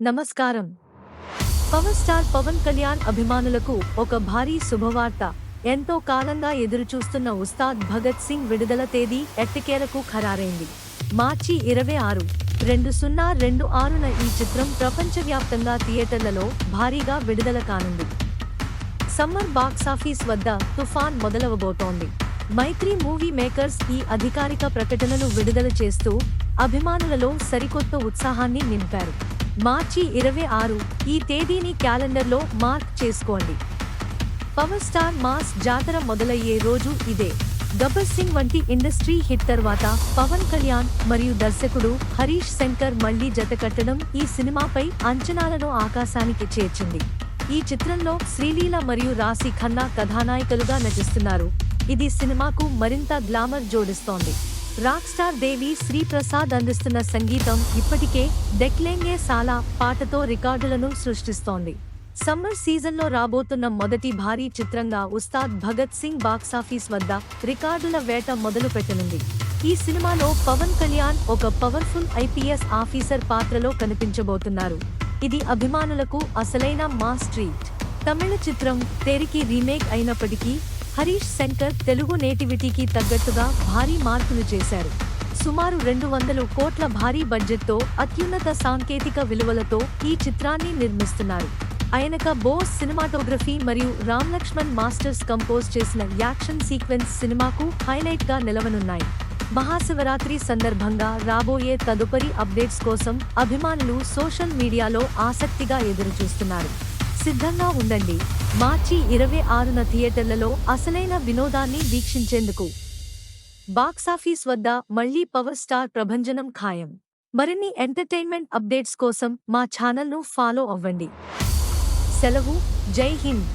నమస్కారం. Power star Pawan Kalyan అభిమానులకు ఒక భారీ శుభవార్త. ఎంతో కాలంగా ఎదురుచూస్తున్న ఉస్తాద్ భగత్ సింగ్ విడుదల తేదీ ఎట్టకేలకు ఖరారైంది. మార్చి 26, 2026న ఈ చిత్రం ప్రపంచవ్యాప్తంగా థియేటర్లలో భారీగా విడుదల కానుంది. సమ్మర్ బాక్సాఫీస్ వద్ద తుఫాన్ మొదలవబోతోంది. మైత్రి మూవీ మేకర్స్ ఈ అధికారిక ప్రకటనను విడుదల చేస్తూ అభిమానులలో సరికొత్త ఉత్సాహాన్ని నింపారు. మార్చి 26 ఈ తేదీని క్యాలెండర్లో మార్క్ చేసుకోండి. పవర్ స్టార్ మాస్ జాతర మొదలయ్యే రోజు ఇదే. గబ్బర్ సింగ్ వంటి ఇండస్ట్రీ హిట్ తర్వాత పవన్ కళ్యాణ్ మరియు దర్శకుడు హరీష్ శంకర్ మళ్లీ జతకట్టడం ఈ సినిమాపై అంచనాలను ఆకాశానికి చేర్చింది. ఈ చిత్రంలో శ్రీలీల మరియు రాశి ఖన్నా కథానాయికలుగా నటిస్తున్నారు. ఇది సినిమాకు మరింత glamour జోడిస్తోంది. Rock star Devi Sri Prasad అందిస్తున్న సంగీతం ఇప్పటికే డెక్లేంగే సాలా పాటతో రికార్డులను సృష్టిస్తోంది. సమ్మర్ సీజన్లో రాబోతున్న మొదటి భారీ చిత్రంగా ఉస్తాద్ భగత్ సింగ్ బాక్సాఫీస్ వద్ద రికార్డుల వేట మొదలు పెట్టనుంది. ఈ సినిమాలో పవన్ కళ్యాణ్ ఒక పవర్ఫుల్ ఐపీఎస్ ఆఫీసర్ పాత్రలో కనిపించబోతున్నారు. ఇది అభిమానులకు అసలైన మాస్ ట్రీట్. తమిళ చిత్రం తేరికి రీమేక్ అయినప్పటికీ హరీష్ శంకర్ తెలుగు నేటివిటీకి తగ్గట్టుగా భారీ మార్పులు చేశారు. సుమారు 200 కోట్ల భారీ బడ్జెట్తో అత్యున్నత సాంకేతిక విలువలతో ఈ చిత్రాన్ని నిర్మిస్తున్నారు. ఆయనక బోస్ సినిమాటోగ్రఫీ మరియు రామ్ లక్ష్మణ్ మాస్టర్స్ కంపోజ్ చేసిన యాక్షన్ సీక్వెన్స్ సినిమాకు హైలైట్గా నిలవనున్నాయి. మహాశివరాత్రి సందర్భంగా రాబోయే తదుపరి అప్డేట్స్ కోసం అభిమానులు సోషల్ మీడియాలో ఆసక్తిగా ఎదురుచూస్తున్నారు. సిద్ధంగా ఉండండి. మార్చి 26న థియేటర్లలో అసలైన వినోదాన్ని వీక్షించేందుకు. బాక్సాఫీస్ వద్ద మళ్లీ పవర్ స్టార్ ప్రభంజనం ఖాయం. మరిన్ని ఎంటర్టైన్మెంట్ అప్డేట్స్ కోసం మా ఛానల్ను ఫాలో అవ్వండి. సెలవు. జై హింద్.